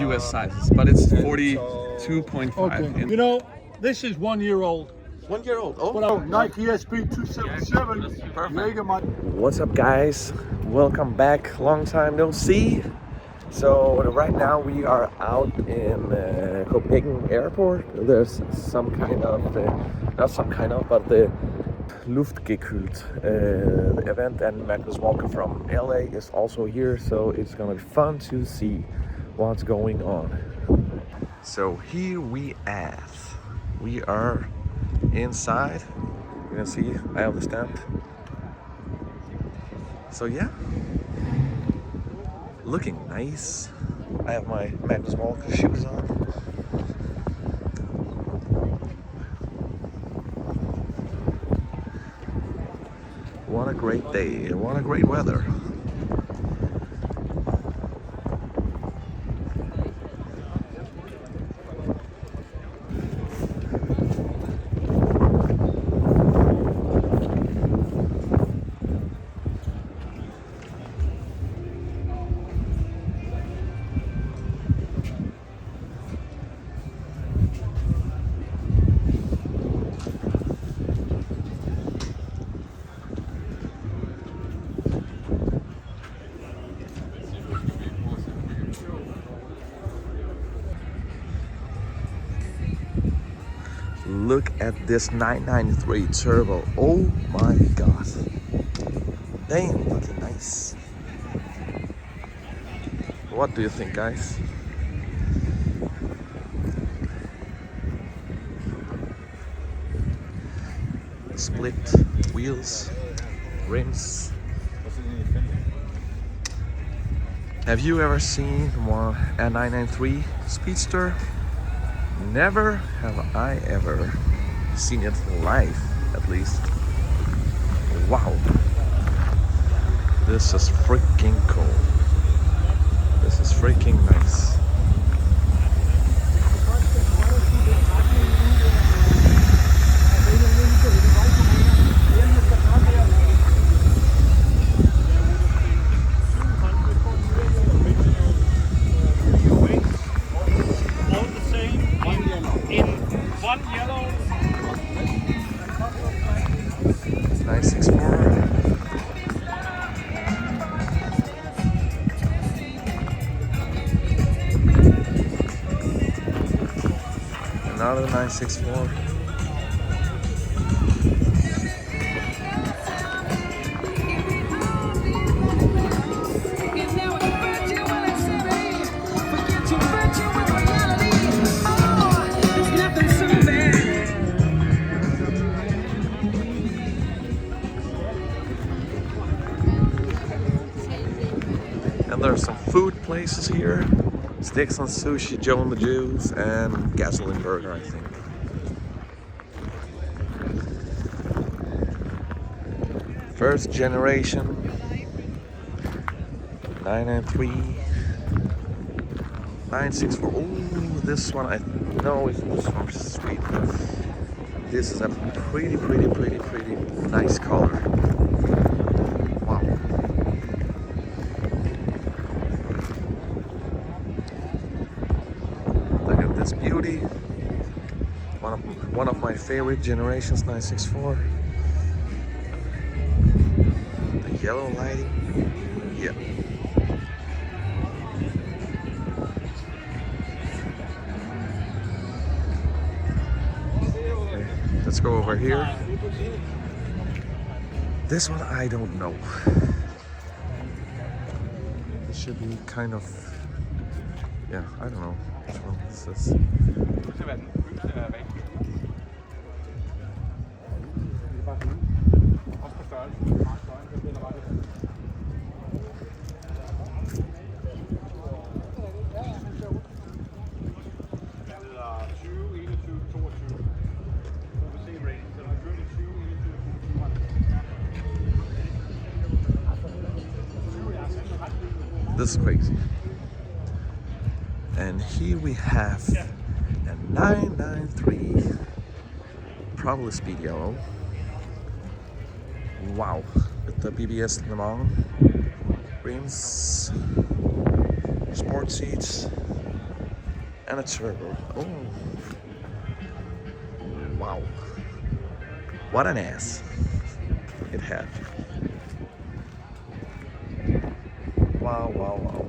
US sizes, but it's 42.5. Okay. You know, this is 1 year old. 1 year old. Oh, But Nike SB 277. perfect. What's up, guys? Welcome back. Long time no see. So right now we are out in Copenhagen airport. There's some kind of, but the Luftgekühlt event, and Magnus Walker from LA is also here. So it's gonna be fun to see what's going on. So here we are inside. You can see I have the stand. So yeah, looking nice. I have my Magnus Walker shoes on. What a great day, what a great weather. Look at this 993 turbo. Oh my god. Damn, looking nice. What do you think, guys? Split wheels, rims. Have you ever seen a 993 Speedster? Never have I ever seen it live, at least. Wow. This is freaking cool. This is freaking nice. Another 964. And there's some food places here. Sticks and Sushi, Joe and the Jews, and Gasoline Burger, I think. First generation 993, 964. Oh, this one I know is from Sweden. This is a pretty nice color. Wow. This beauty, one of my favorite generations, 964. The yellow lighting, yeah. Okay, let's go over here. This one I don't know. It should be kind of, yeah, I don't know. Which one is this? This is crazy. And here we have a 993, probably speed yellow. Wow, with the BBS Le Mans rims, sport seats. And a turbo. Oh. Wow. What an ass it had. Wow, wow, wow.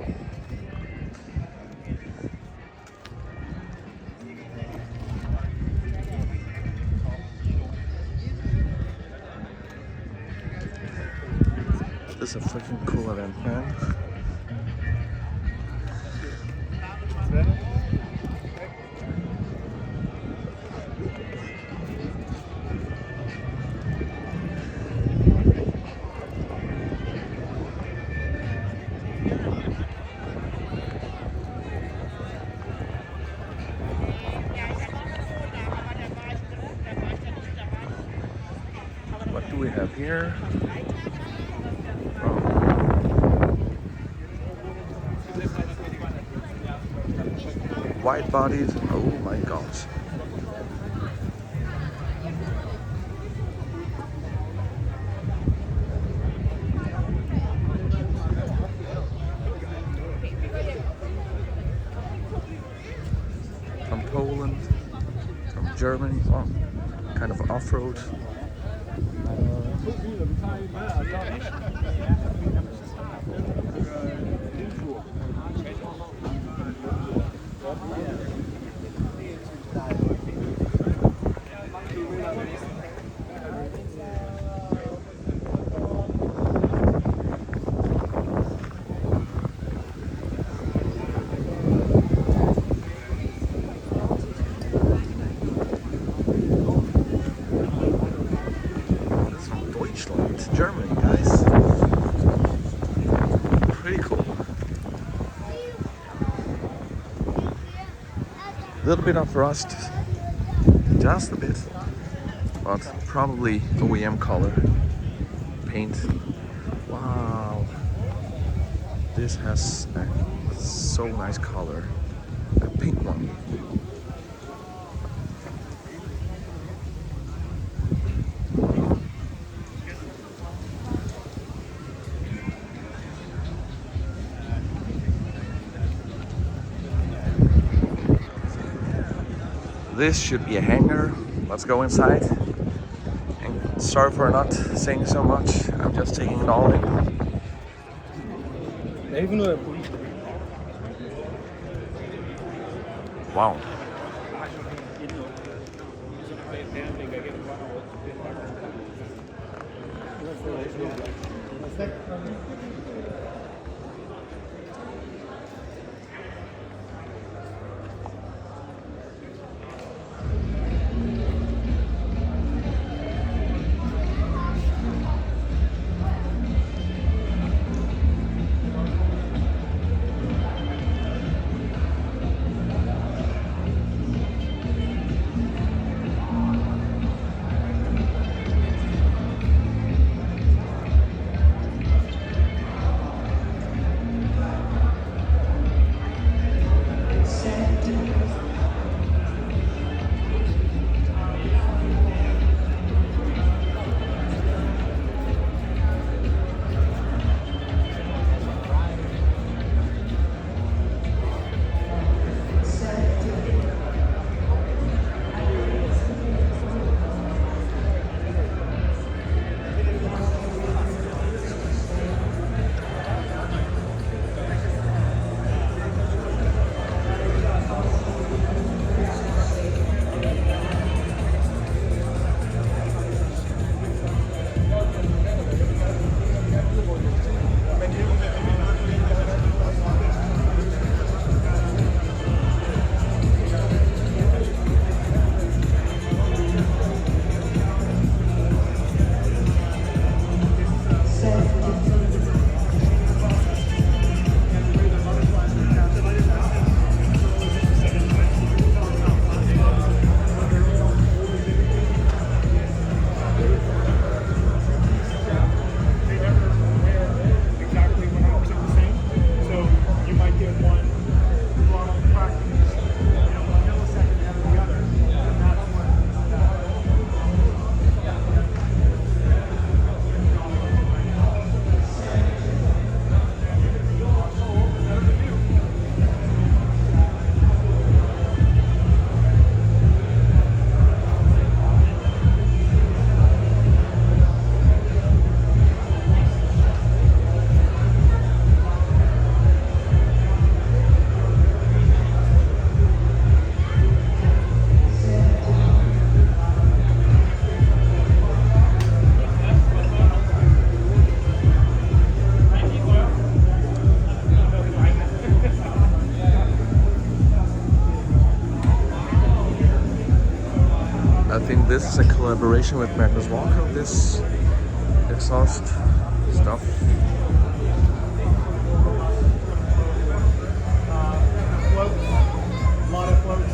This is a freaking cool event, man. What do we have here? White bodies. Oh my gosh. From Poland, from Germany, oh, kind of off-road. Germany, guys. Pretty cool. A little bit of rust, just a bit, but probably OEM color paint. Wow, this has a so nice color, a pink one. This should be a hangar. Let's go inside. And sorry for not saying so much. I'm just taking it all in. Wow. think this is a collaboration with Magnus Walker, this exhaust stuff. Floats, a lot of floats.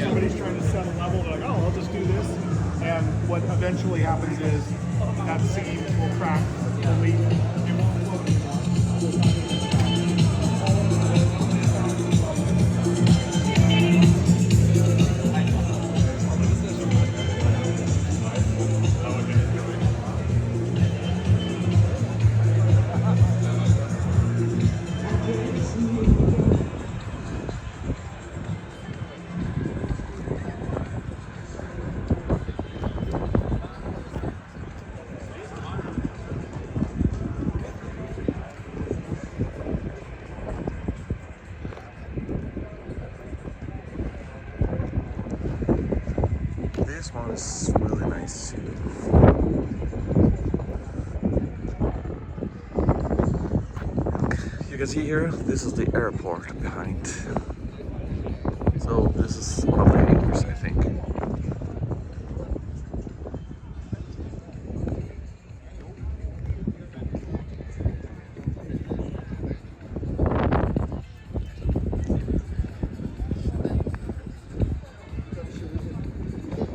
Somebody's trying to set a level, they're like, oh, I'll just do this. And what eventually happens is that seam will crack, will leak. It won't float anymore. This one is really nice too. You can see here, this is the airport behind. So this is probably acres, I think.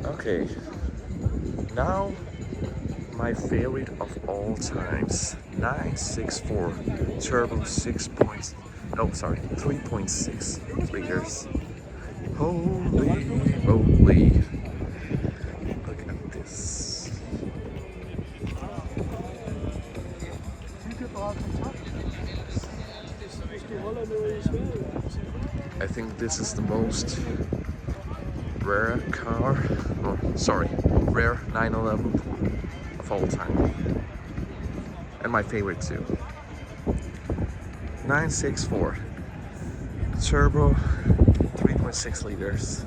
Okay, now my favorite of all times, 964 turbo 3.6 liters. Holy moly! Look at this. I think this is the most rare car, rare 911 of all time, and my favorite too. 964 turbo 3.6 liters.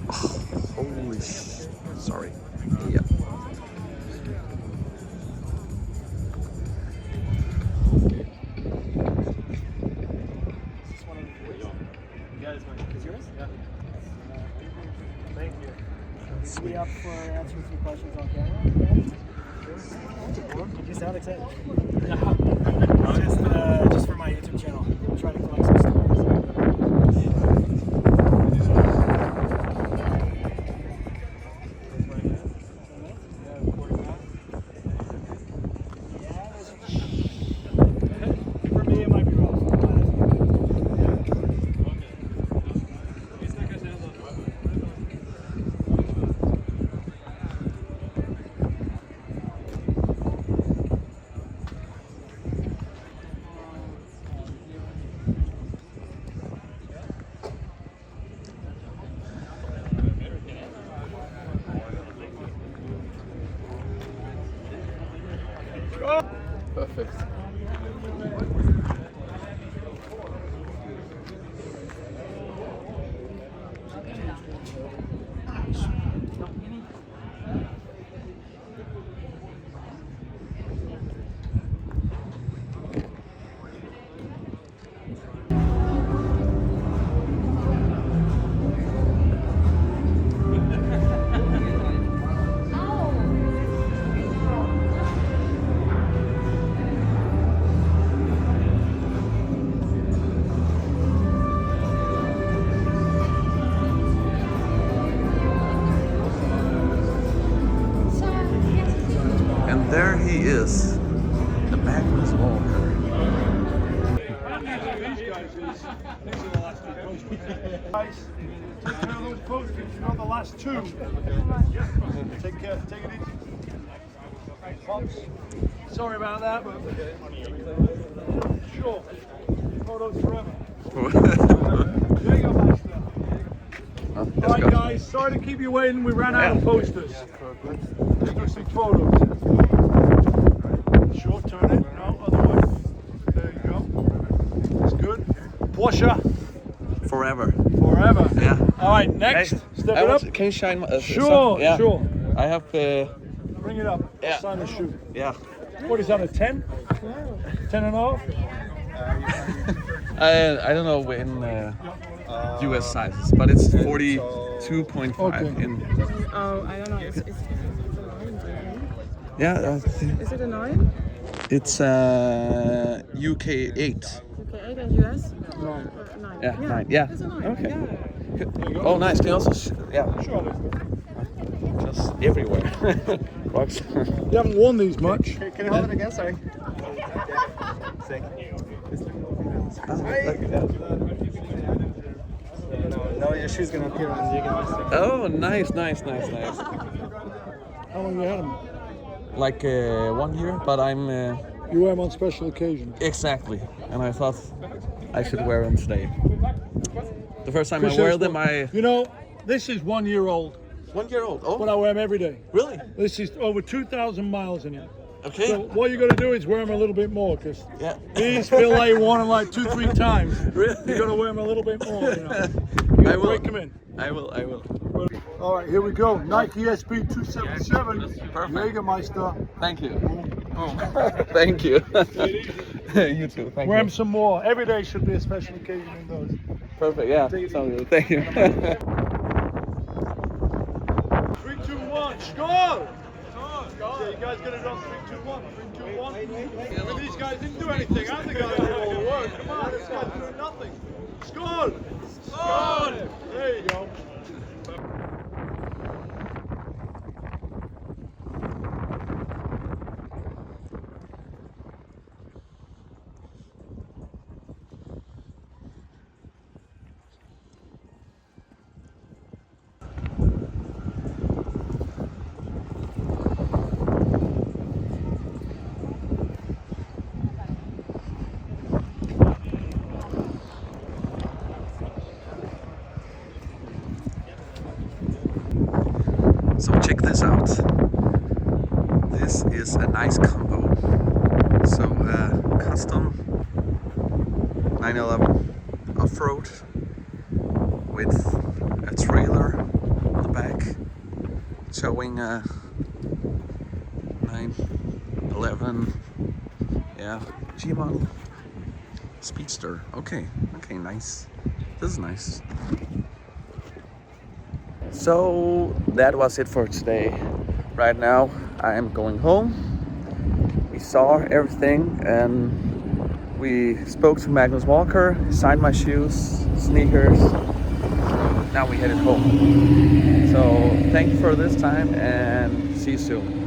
Oh, holy sorry. Yeah. Are we up for answering some questions on camera? You sound excited. Just for my YouTube channel. We'll try to collect some stories. For me, it might be rough. Perfect. And there he is, the Magnus Walker. Guys, take care of those posters. You're on the last two. Take care. Take it easy. Pops. Sorry about that, but sure. Photos forever. There you go, Master. All right, guys. Sorry to keep you waiting. We ran out of posters. Take you some photos. Sure, turn it. No, other way. There you go. That's good. Porsche. Forever. Forever. Yeah. All right, next. Hey, Step it up. Can you shine my... Sure, yeah. sure. I have... Bring it up. Yeah. Sign the shoe. yeah. What is that, a 10? 10 and a half? I don't know when... US sizes, but it's 42.5 Okay. in. Oh, I don't know. It's a 9, I think. Yeah, Is it a 9? it's UK 8. Okay, 8 and US? 9. 9. Yeah, 9. Yeah. It's a 9. Okay. Yeah. Oh, nice. Can you also Surely. just everywhere. Rocks. You haven't worn these much. Can you hold it again? Sorry. No, your shoe's gonna appear on you. Oh, nice. How long you had them? Like 1 year, but I'm You wear them on special occasions. exactly, and I thought I should wear them today. The first time I wear them, You know, this is 1 year old, 1 year old. but Oh, I wear them every day. really? This is over 2,000 miles in it. Okay. So what you got to do is wear them a little bit more, because Yeah. these feel like you worn them like 2-3 times. Really? You got to wear them a little bit more. You know. I You will. break them in. I will. All right, here we go. Nike SB 277. Perfect. Jägermeister. Thank you. Thank you. You too. Thank Wear you. them some more. Every day should be a special occasion in those. Perfect. Yeah. Sounds good. Thank you. 3, 2, 1, score! Yeah, you guys get it on 3, 2, 1. 3, 2, 1. I mean, these guys didn't do anything. I'm the guy who did all the work. Come on, this guy's doing nothing. Score! Score! There you go. So check this out. This is a nice combo. So custom 911 off-road with a trailer on the back showing a 911 G model Speedster. Okay, nice. This is nice. So that was it for today. Right now I am going home. We saw everything and we spoke to Magnus Walker, signed my shoes, sneakers. Now we headed home. So thank you for this time and see you soon.